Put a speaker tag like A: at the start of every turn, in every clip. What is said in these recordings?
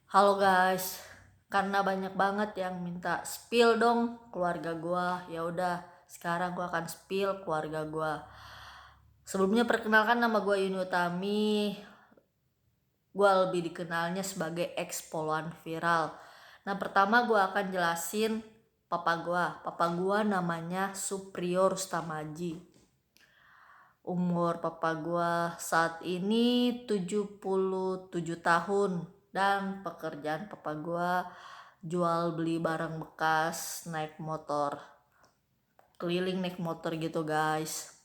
A: Halo guys, karena banyak banget yang minta spill dong keluarga gua. Ya udah, sekarang gua akan spill keluarga gua. Sebelumnya perkenalkan, nama gua Yuni Utami. Gua lebih dikenalnya sebagai ex poluan viral. Nah, pertama gua akan jelasin papa gua. Papa gua namanya Supriyo Rustamaji. Umur papa gua saat ini 77 tahun, dan pekerjaan papa gua jual beli barang bekas, naik motor, keliling naik motor gitu guys.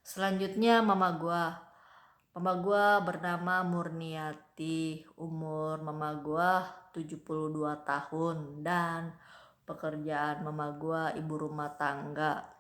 A: Selanjutnya mama gua bernama Murniati. Umur mama gua 72 tahun, dan pekerjaan mama gua ibu rumah tangga.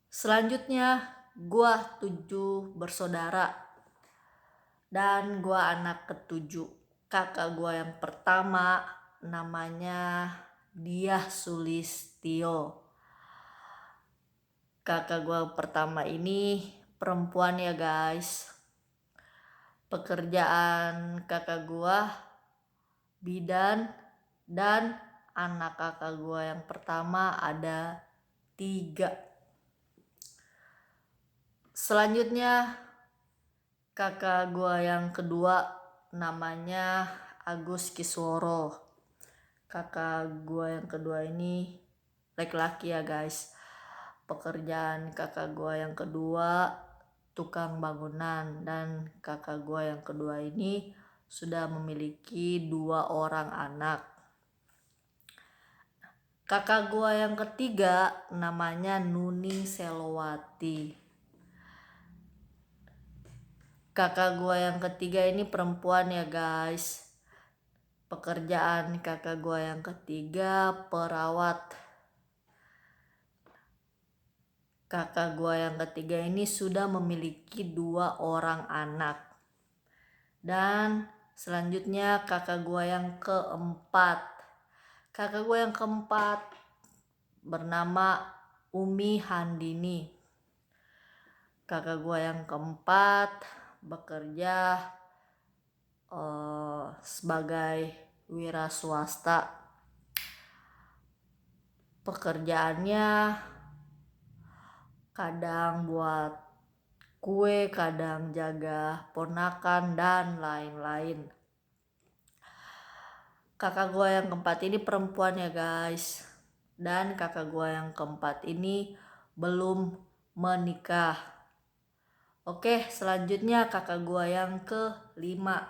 A: Selanjutnya, gua 7 bersaudara, dan gua anak ketujuh. Kakak gua yang pertama namanya Diah Sulistio. Kakak gua pertama ini perempuan ya guys. Pekerjaan kakak gua bidan, dan anak kakak gua yang pertama ada 3. Selanjutnya, kakak gua yang kedua namanya Agus Kisworo. Kakak gua yang kedua ini laki-laki ya guys. Pekerjaan kakak gua yang kedua tukang bangunan, dan kakak gua yang kedua ini sudah memiliki 2 orang anak. Kakak gua yang ketiga namanya Nuning Selowati. Kakak gua yang ketiga ini perempuan ya guys. Pekerjaan kakak gua yang ketiga perawat. Kakak gua yang ketiga ini sudah memiliki 2 orang anak. Dan selanjutnya kakak gua yang keempat. Kakak gua yang keempat bernama Umi Handini. Kakak gua yang keempat bekerja sebagai wira swasta. Pekerjaannya kadang buat kue, kadang jaga ponakan, dan lain-lain. Kakak gua yang keempat ini perempuan ya guys, dan kakak gua yang keempat ini belum menikah. Oke, selanjutnya kakak gua yang kelima.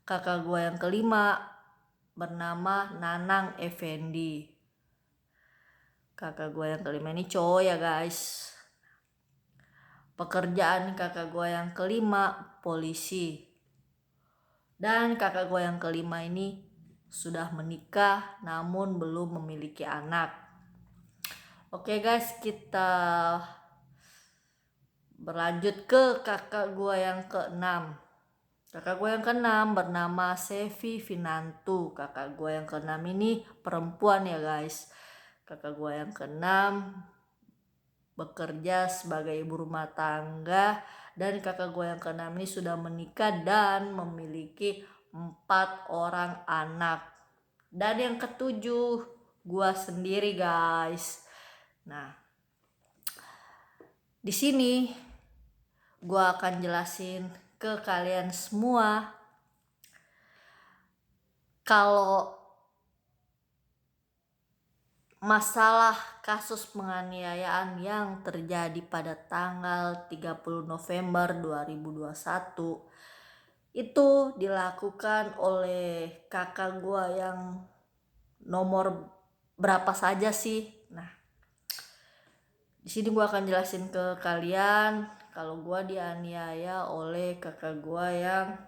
A: Kakak gua yang kelima bernama Nanang Effendi. Kakak gua yang kelima ini cowok ya guys. Pekerjaan kakak gua yang kelima polisi, dan kakak gua yang kelima ini sudah menikah namun belum memiliki anak. Oke guys, kita berlanjut ke kakak gua yang keenam. Kakak gue yang keenam bernama Sevi Finantu. Kakak gue yang keenam ini perempuan ya guys. Kakak gue yang keenam bekerja sebagai ibu rumah tangga, dan kakak gue yang keenam ini sudah menikah dan memiliki 4 orang anak. Dan yang ketujuh gue sendiri guys. Nah, di sini gue akan jelasin ke kalian semua kalau masalah kasus penganiayaan yang terjadi pada tanggal 30 November 2021 itu dilakukan oleh kakak gua yang nomor berapa saja sih. Nah, di sini gua akan jelasin ke kalian kalau gua dianiaya oleh kakak gua yang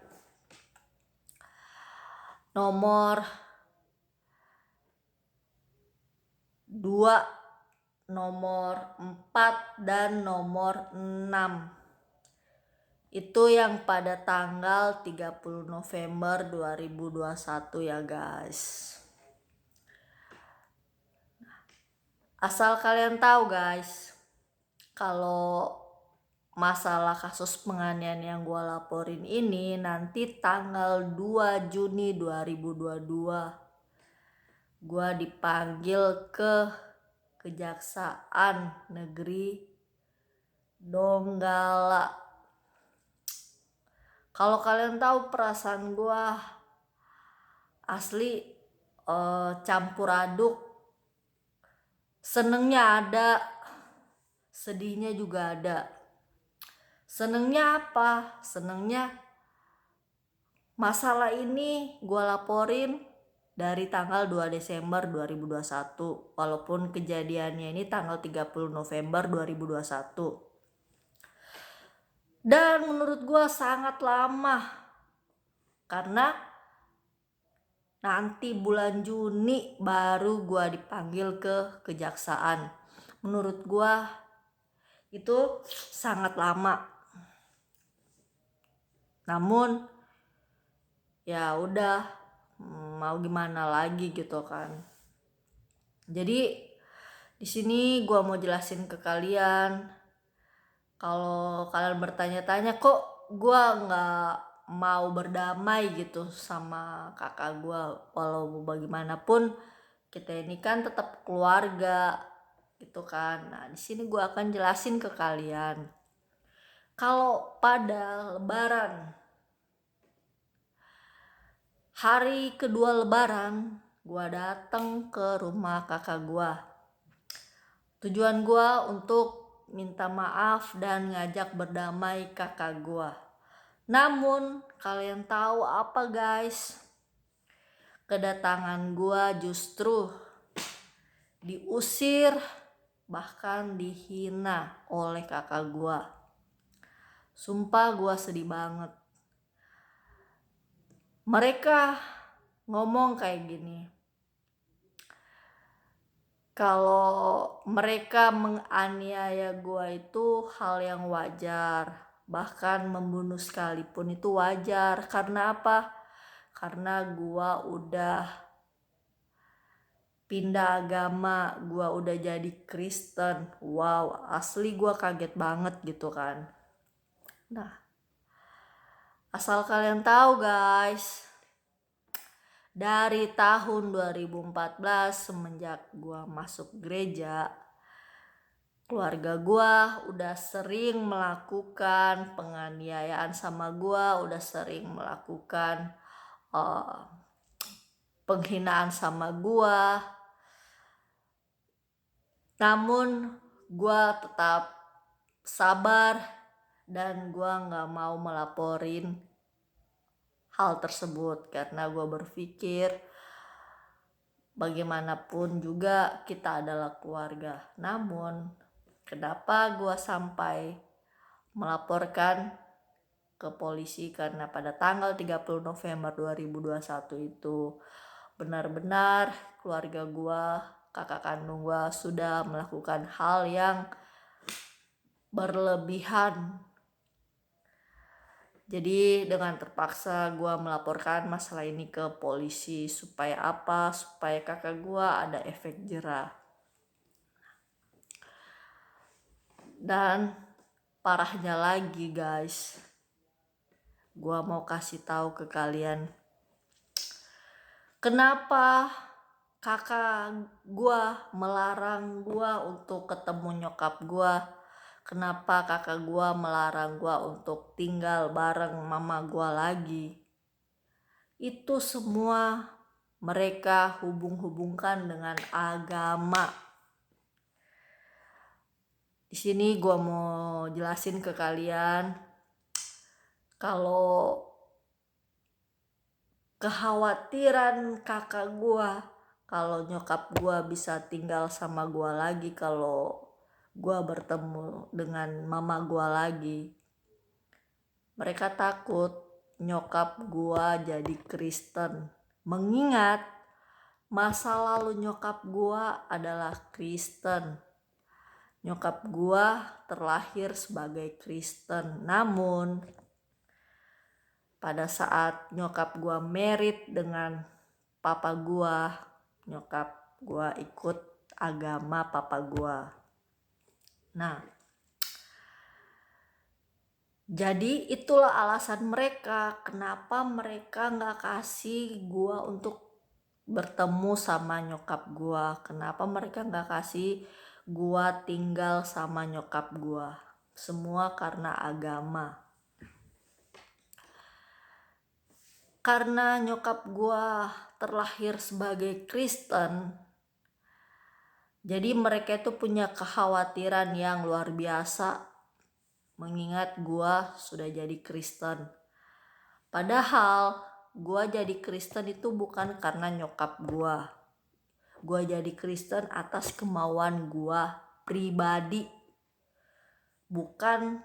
A: nomor 2, nomor 4, dan nomor 6. Itu yang pada tanggal 30 November 2021 ya guys. Asal kalian tahu guys, kalau masalah kasus penganiayaan yang gue laporin ini, nanti tanggal 2 Juni 2022 gue dipanggil ke Kejaksaan Negeri Donggala. Kalau kalian tahu perasaan gue asli campur aduk, senengnya ada, sedihnya juga ada. Senengnya apa? Senengnya masalah ini gue laporin dari tanggal 2 Desember 2021, walaupun kejadiannya ini tanggal 30 November 2021. Dan menurut gue sangat lama, karena nanti bulan Juni baru gue dipanggil ke kejaksaan. Menurut gue itu sangat lama. Namun ya udah, mau gimana lagi gitu kan. Jadi di sini gue mau jelasin ke kalian, kalau kalian bertanya-tanya kok gue nggak mau berdamai gitu sama kakak gue, walau bagaimanapun kita ini kan tetap keluarga gitu kan. Nah di sini gue akan jelasin ke kalian, kalau pada Lebaran, hari kedua Lebaran, gue datang ke rumah kakak gue. Tujuan gue untuk minta maaf dan ngajak berdamai kakak gue. Namun kalian tahu apa guys? Kedatangan gua justru diusir, bahkan dihina oleh kakak gua. Sumpah gua sedih banget. Mereka ngomong kayak gini, kalau mereka menganiaya gua itu hal yang wajar. Bahkan membunuh sekalipun itu wajar. Karena apa? Karena gua udah pindah agama, gua udah jadi Kristen. Wow, asli gua kaget banget gitu kan. Nah, asal kalian tahu guys, dari tahun 2014 semenjak gua masuk gereja, keluarga gua udah sering melakukan penganiayaan sama gua, udah sering melakukan penghinaan sama gua. Namun gua tetap sabar dan gua nggak mau melaporin hal tersebut, karena gua berpikir bagaimanapun juga kita adalah keluarga. Namun kenapa gua sampai melaporkan ke polisi? Karena pada tanggal 30 November 2021 itu benar-benar keluarga gua, kakak kandung gua sudah melakukan hal yang berlebihan. Jadi dengan terpaksa gue melaporkan masalah ini ke polisi. Supaya apa? Supaya kakak gue ada efek jerah. Dan parahnya lagi guys, gue mau kasih tahu ke kalian, kenapa kakak gue melarang gue untuk ketemu nyokap gue. Kenapa kakak gue melarang gue untuk tinggal bareng mama gue lagi. Itu semua mereka hubung-hubungkan dengan agama. Di sini gue mau jelasin ke kalian, kalau kekhawatiran kakak gue kalau nyokap gue bisa tinggal sama gue lagi kalau gue bertemu dengan mama gue lagi. Mereka takut nyokap gue jadi Kristen, mengingat masa lalu nyokap gue adalah Kristen. Nyokap gue terlahir sebagai Kristen, namun pada saat nyokap gue married dengan papa gue, nyokap gue ikut agama papa gue. Nah, Jadi itulah alasan mereka kenapa mereka nggak kasih gua untuk bertemu sama nyokap gua. Kenapa mereka nggak kasih gua tinggal sama nyokap gua. Semua karena agama. Karena nyokap gua terlahir sebagai Kristen, jadi mereka itu punya kekhawatiran yang luar biasa mengingat gua sudah jadi Kristen. Padahal gua jadi Kristen itu bukan karena nyokap gua. Gua jadi Kristen atas kemauan gua pribadi. Bukan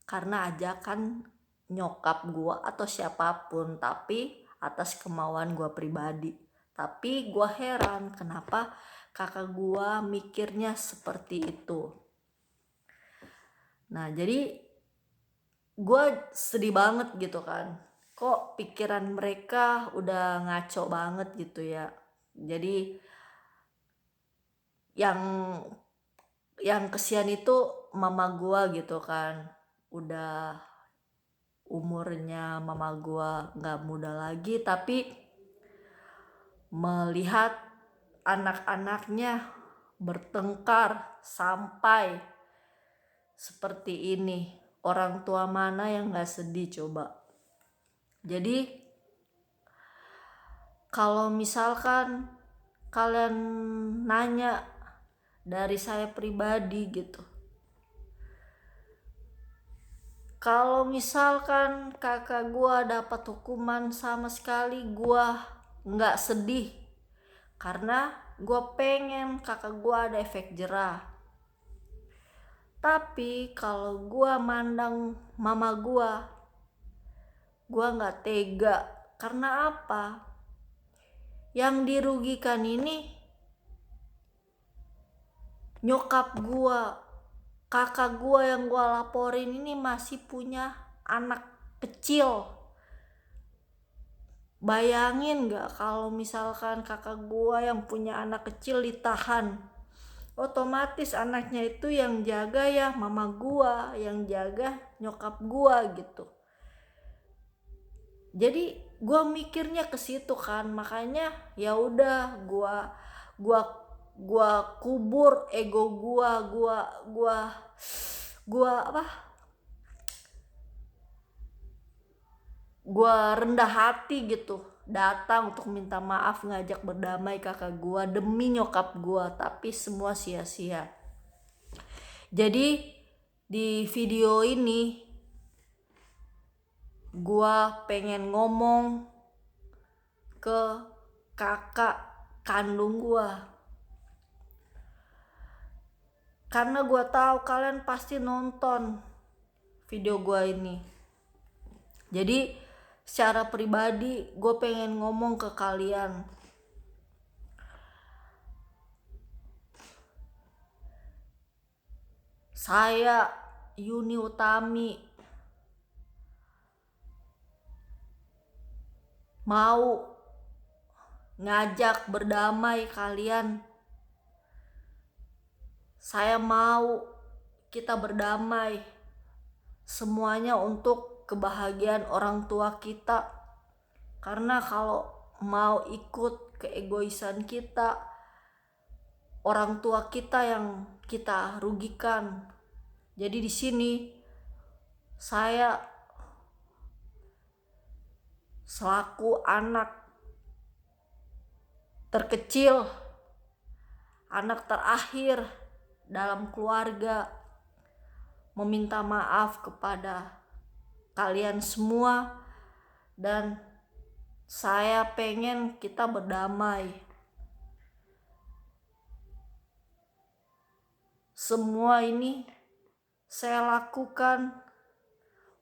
A: karena ajakan nyokap gua atau siapapun, tapi atas kemauan gua pribadi. Tapi gua heran kenapa kakak gua mikirnya seperti itu. Nah, jadi gua sedih banget gitu kan. Kok pikiran mereka udah ngaco banget gitu ya. Jadi yang kesian itu mama gua gitu kan. Udah umurnya mama gua nggak muda lagi, tapi melihat anak-anaknya bertengkar sampai seperti ini, orang tua mana yang nggak sedih coba. Jadi kalau misalkan kalian nanya dari saya pribadi gitu, kalau misalkan kakak gua dapat hukuman sama sekali, gua nggak sedih karena gua pengen kakak gua ada efek jerah. Tapi kalau gua mandang mama gua nggak tega. Karena apa? Yang dirugikan ini nyokap gua. Kakak gua yang gua laporin ini masih punya anak kecil. Bayangin gak kalau misalkan kakak gua yang punya anak kecil ditahan, otomatis anaknya itu yang jaga ya mama gua, yang jaga nyokap gua gitu. Jadi gua mikirnya ke situ kan, makanya ya udah gua kubur ego gua rendah hati gitu, datang untuk minta maaf, ngajak berdamai kakak gua demi nyokap gua, tapi semua sia-sia. Jadi di video ini gua pengen ngomong ke kakak kandung gua, karena gua tahu kalian pasti nonton video gua ini. Jadi secara pribadi gue pengen ngomong ke kalian. Saya Yuni Utami mau ngajak berdamai kalian. Saya mau kita berdamai semuanya untuk kebahagiaan orang tua kita. Karena kalau mau ikut keegoisan kita, orang tua kita yang kita rugikan. Jadi di sini saya selaku anak terkecil, anak terakhir dalam keluarga, meminta maaf kepada kalian semua, dan saya pengen kita berdamai. Semua ini saya lakukan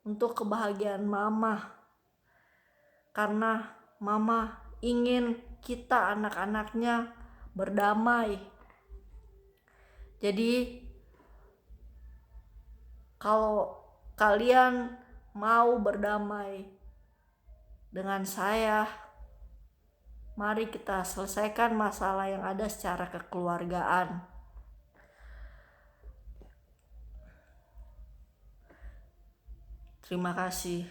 A: untuk kebahagiaan mama, karena mama ingin kita anak-anaknya berdamai. Jadi kalau kalian mau berdamai dengan saya, mari kita selesaikan masalah yang ada secara kekeluargaan. Terima kasih.